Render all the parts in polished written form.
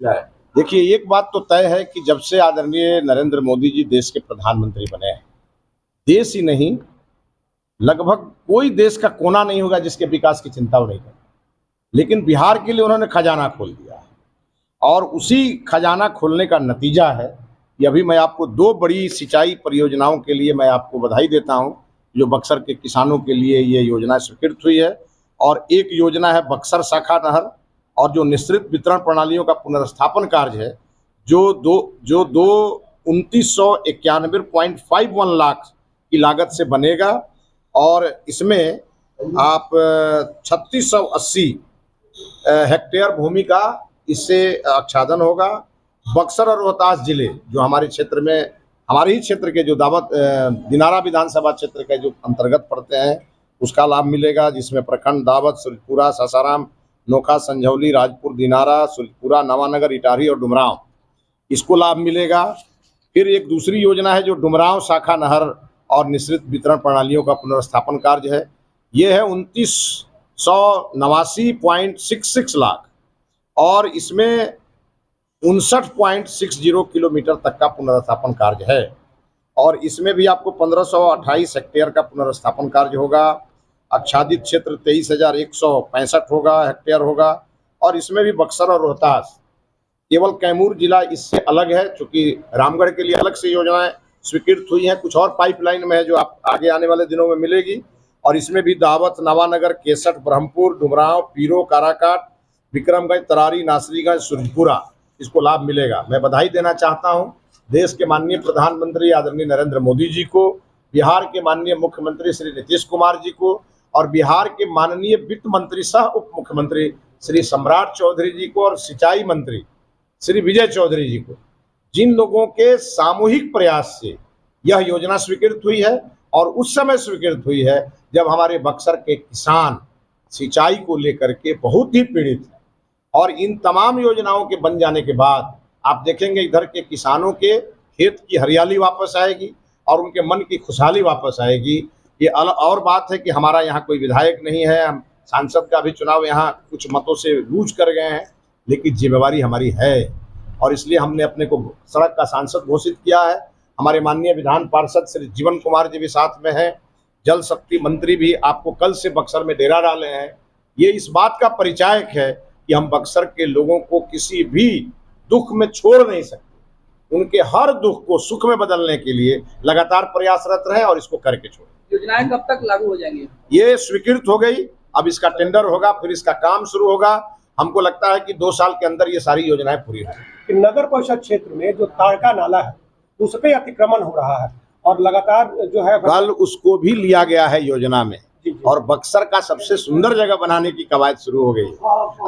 देखिए, एक बात तो तय है कि जब से आदरणीय नरेंद्र मोदी जी देश के प्रधानमंत्री बने हैं, देश ही नहीं, लगभग कोई देश का कोना नहीं होगा जिसके विकास की चिंता वो नहीं करे। लेकिन बिहार के लिए उन्होंने खजाना खोल दिया है और उसी खजाना खोलने का नतीजा है कि अभी मैं आपको दो बड़ी सिंचाई परियोजनाओं के लिए मैं आपको बधाई देता हूं, जो बक्सर के किसानों के लिए ये योजना स्वीकृत हुई है। और एक योजना है बक्सर शाखा नहर, और जो निश्चित वितरण प्रणालियों का पुनर्स्थापन कार्य है, जो दो 2991.51 लाख की लागत से बनेगा। और इसमें आप 3680 हेक्टेयर भूमि का इससे आच्छादन होगा। बक्सर और रोहतास जिले जो हमारे क्षेत्र में, हमारे ही क्षेत्र के जो दिनारा विधानसभा क्षेत्र के जो अंतर्गत पड़ते हैं, उसका लाभ मिलेगा, जिसमें प्रखंड दावत, सूरजपुरा, सासाराम, नोखा, संझौली, राजपुर, दिनारा, सूरजपुरा, नवानगर, इटारसी और डुमरांव, इसको लाभ मिलेगा। फिर एक दूसरी योजना है जो डुमरांव शाखा नहर और निश्चित वितरण प्रणालियों का पुनर्स्थापन कार्य है। ये है 2989.66 लाख, और इसमें 59.60 किलोमीटर तक का पुनर्स्थापन कार्य है। और इसमें भी आपको 1528 हेक्टेयर का पुनर्स्थापन कार्य होगा। आच्छादित क्षेत्र 23,165 होगा, हेक्टेयर होगा। और इसमें भी बक्सर और रोहतास, केवल कैमूर जिला इससे अलग है, चूंकि रामगढ़ के लिए अलग से योजनाएं स्वीकृत हुई हैं, कुछ और पाइपलाइन में है जो आप आगे आने वाले दिनों में मिलेगी। और इसमें भी दावत, नवानगर, केसठ, ब्रह्मपुर, डुमरांव, पीरो, काराकाट, विक्रमगंज, तरारी, नासरीगंज, सूरजपुरा, इसको लाभ मिलेगा। मैं बधाई देना चाहता हूं देश के माननीय प्रधानमंत्री आदरणीय नरेंद्र मोदी जी को, बिहार के माननीय मुख्यमंत्री श्री नीतीश कुमार जी को, और बिहार के माननीय वित्त मंत्री सह उप मुख्यमंत्री श्री सम्राट चौधरी जी को, और सिंचाई मंत्री श्री विजय चौधरी जी को, जिन लोगों के सामूहिक प्रयास से यह योजना स्वीकृत हुई है। और उस समय स्वीकृत हुई है जब हमारे बक्सर के किसान सिंचाई को लेकर के बहुत ही पीड़ित हैं। और इन तमाम योजनाओं के बन जाने के बाद आप देखेंगे इधर के किसानों के खेत की हरियाली वापस आएगी और उनके मन की खुशहाली वापस आएगी। ये और बात है कि हमारा यहाँ कोई विधायक नहीं है, हम सांसद का भी चुनाव यहाँ कुछ मतों से लूज कर गए हैं, लेकिन जिम्मेवारी हमारी है और इसलिए हमने अपने को सड़क का सांसद घोषित किया है। हमारे माननीय विधान पार्षद श्री जीवन कुमार जी भी साथ में हैं, जल शक्ति मंत्री भी आपको कल से बक्सर में डेरा डाले हैं। ये इस बात का परिचायक है कि हम बक्सर के लोगों को किसी भी दुख में छोड़ नहीं सकते, उनके हर दुख को सुख में बदलने के लिए लगातार प्रयासरत रहे और इसको करके छोड़े। योजनाएं कब तक लागू हो जाएंगी? ये स्वीकृत हो गई, अब इसका टेंडर होगा, फिर इसका काम शुरू होगा। हमको लगता है कि 2 साल के अंदर ये सारी योजनाएं पूरी होंगी। नगर परिषद क्षेत्र में जो ताड़का नाला है उस पे अतिक्रमण हो रहा है और लगातार जो है कल उसको भी लिया गया है योजना में, और बक्सर का सबसे सुंदर जगह बनाने की कवायद शुरू हो गई।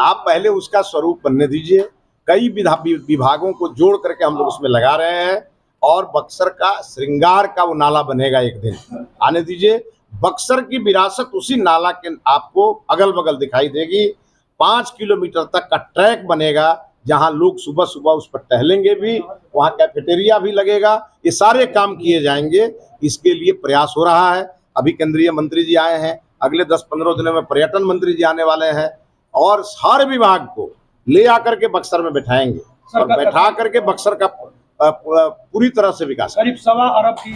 आप पहले उसका स्वरूप बनने दीजिए, कई विभागों को जोड़ करके हम लोग उसमें लगा रहे हैं और बक्सर का श्रृंगार का वो नाला बनेगा। एक दिन आने दीजिए, बक्सर की विरासत उसी नाला के आपको अगल बगल दिखाई देगी। 5 किलोमीटर तक का ट्रैक बनेगा जहां लोग सुबह सुबह उस पर टहलेंगे भी, वहां कैफेटेरिया भी लगेगा। ये सारे काम किए जाएंगे, इसके लिए प्रयास हो रहा है। अभी केंद्रीय मंत्री जी आए हैं, अगले 10-15 दिनों में पर्यटन मंत्री जी आने वाले हैं और हर विभाग को ले आकर के बक्सर में बैठाएंगे और बैठा करके बक्सर का पूरी तरह से विकास। करीब 1.25 अरब की